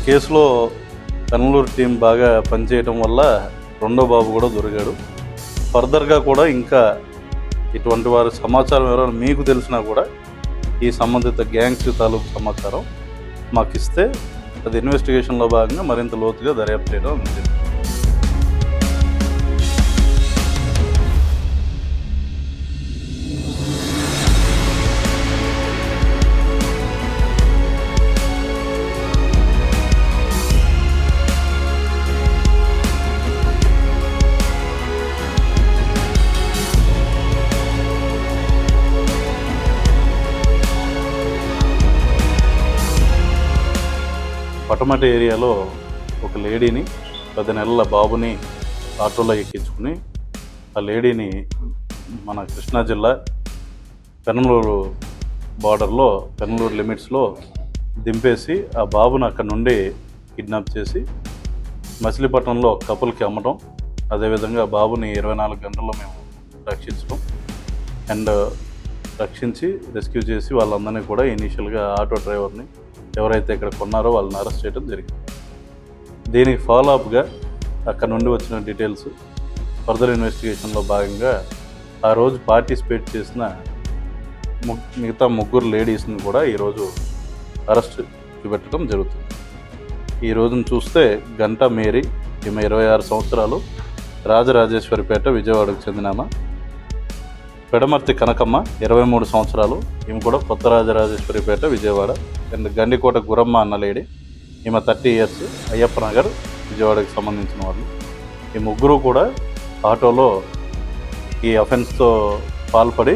కేసులో కన్నలూరు టీం బాగా పనిచేయడం వల్ల రెండో బాబు కూడా దొరికాడు. ఫర్దర్గా కూడా ఇంకా ఇటువంటి వారి సమాచారం ఎవరైనా మీకు తెలిసినా కూడా ఈ సంబంధిత గ్యాంగ్స్ తాలూకు సమాచారం మాకు ఇస్తే అది ఇన్వెస్టిగేషన్లో భాగంగా మరింత లోతుగా దర్యాప్తు చేయడం ఉంది. పటమట ఏరియాలో ఒక లేడీని 10 నెలల బాబుని ఆటోలో ఎక్కించుకుని ఆ లేడీని మన కృష్ణా జిల్లా పెనమలూరు బార్డర్లో పెనమలూరు లిమిట్స్లో దింపేసి ఆ బాబును అక్కడ నుండి కిడ్నాప్ చేసి మచిలీపట్నంలో కపుల్కి అమ్మడం, అదేవిధంగా బాబుని 24 గంటల్లో మేము రక్షించడం అండ్ రక్షించి రెస్క్యూ చేసి వాళ్ళందరినీ కూడా ఇనీషియల్గా ఆటో డ్రైవర్ని ఎవరైతే ఇక్కడ కొన్నారో వాళ్ళని అరెస్ట్ చేయడం జరిగింది. దీనికి ఫాలోఅప్గా అక్కడ నుండి వచ్చిన డీటెయిల్స్ ఫర్దర్ ఇన్వెస్టిగేషన్లో భాగంగా ఆ రోజు పార్టిసిపేట్ చేసిన మిగతా 3 లేడీస్ని కూడా ఈరోజు అరెస్ట్ చూపెట్టడం జరుగుతుంది. ఈ రోజును చూస్తే గంటా మేరీ, ఈమె 26 సంవత్సరాలు, రాజరాజేశ్వరిపేట విజయవాడకు చెందినామా. పెడమర్తి కనకమ్మ 23 సంవత్సరాలు, ఈమె కూడా కొత్త రాజరాజేశ్వరిపేట విజయవాడ. అండ్ గండికోట గురమ్మ అన్న లేడీ, ఈమె 30 ఇయర్స్, అయ్యప్ప నగర్ విజయవాడకి సంబంధించిన వాళ్ళు. ఈ 3 కూడా ఆటోలో ఈ అఫెన్స్తో పాల్పడి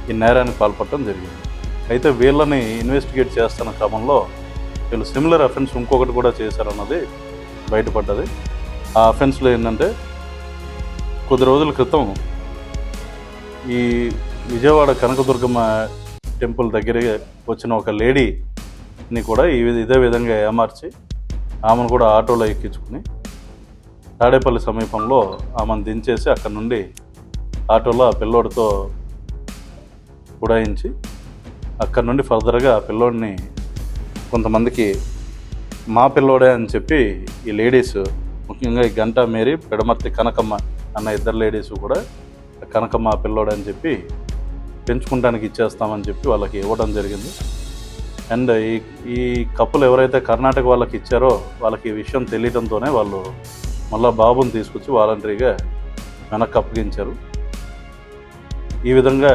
ఈ నేరానికి పాల్పడటం జరిగింది. అయితే వీళ్ళని ఇన్వెస్టిగేట్ చేస్తున్న క్రమంలో వీళ్ళు సిమిలర్ అఫెన్స్ ఇంకొకటి కూడా చేశారన్నది బయటపడ్డది. ఆ అఫెన్స్లో ఏంటంటే కొద్ది రోజుల క్రితం ఈ విజయవాడ కనకదుర్గమ్మ టెంపుల్ దగ్గర వచ్చిన ఒక లేడీని కూడా ఇదే విధంగా ఏమార్చి ఆమెను కూడా ఆటోలో ఎక్కించుకుని తాడేపల్లి సమీపంలో ఆమెను దించేసి అక్కడ నుండి ఆటోలో ఆ పిల్లోడితో ఉడాయించి అక్కడ నుండి ఫర్దర్గా ఆ పిల్లోడిని కొంతమందికి మా పిల్లోడే అని చెప్పి ఈ లేడీస్, ముఖ్యంగా ఈ గంటా మేరీ, పెడమర్తి కనకమ్మ అన్న 2 లేడీస్ కూడా కనకమ్మ పిల్లోడు అని చెప్పి పెంచుకుంటానికి ఇచ్చేస్తామని చెప్పి వాళ్ళకి ఇవ్వడం జరిగింది. అండ్ ఈ కప్పులు ఎవరైతే కర్ణాటక వాళ్ళకి ఇచ్చారో వాళ్ళకి ఈ విషయం తెలియడంతోనే వాళ్ళు మళ్ళీ బాబుని తీసుకొచ్చి వాలంటరీగా వెనక్కి అప్పగించారు. ఈ విధంగా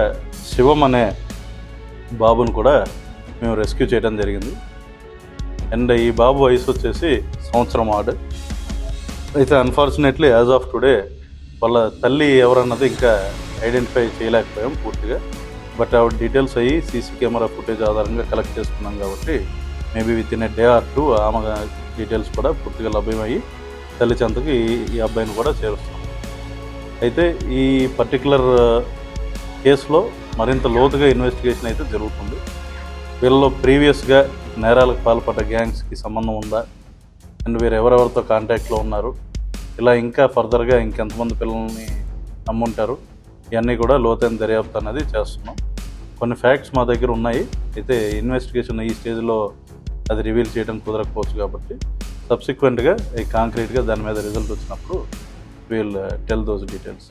శివం అనే బాబుని కూడా మేము రెస్క్యూ చేయడం జరిగింది. అండ్ ఈ బాబు వయసు వచ్చేసి 1 సంవత్సరం ఆడు. అయితే అన్ఫార్చునేట్లీ యాజ్ ఆఫ్ టుడే వాళ్ళ తల్లి ఎవరన్నది ఇంకా ఐడెంటిఫై చేయలేకపోయాం పూర్తిగా. బట్ ఆవిడ డీటెయిల్స్ అయ్యి సీసీ కెమెరా ఫుటేజ్ ఆధారంగా కలెక్ట్ చేసుకున్నాం కాబట్టి maybe with in a day or 2 ఆమె డీటెయిల్స్ కూడా పూర్తిగా లభ్యమయ్యి తల్లి చెంతకి ఈ అబ్బాయిని కూడా చేరుస్తాం. అయితే ఈ పర్టికులర్ కేసులో మరింత లోతుగా ఇన్వెస్టిగేషన్ అయితే జరుగుతుంది. వీళ్ళలో ప్రీవియస్గా నేరాలకు పాల్పడ్డ గ్యాంగ్స్కి సంబంధం ఉందా, అండ్ వీరు ఎవరెవరితో కాంటాక్ట్లో ఉన్నారు, ఇలా ఇంకా ఫర్దర్గా ఇంకెంతమంది పిల్లల్ని నమ్ముంటారు, ఇవన్నీ కూడా లోతైన దర్యాప్తు అనేది చేస్తున్నాం. కొన్ని ఫ్యాక్ట్స్ మా దగ్గర ఉన్నాయి. అయితే ఇన్వెస్టిగేషన్ ఈ స్టేజ్లో అది రివీల్ చేయడం కుదరకపోవచ్చు కాబట్టి సబ్సిక్వెంట్గా కాంక్రీట్గా దాని మీద రిజల్ట్ వచ్చినప్పుడు వీల్ టెల్ దోస్ డీటెయిల్స్.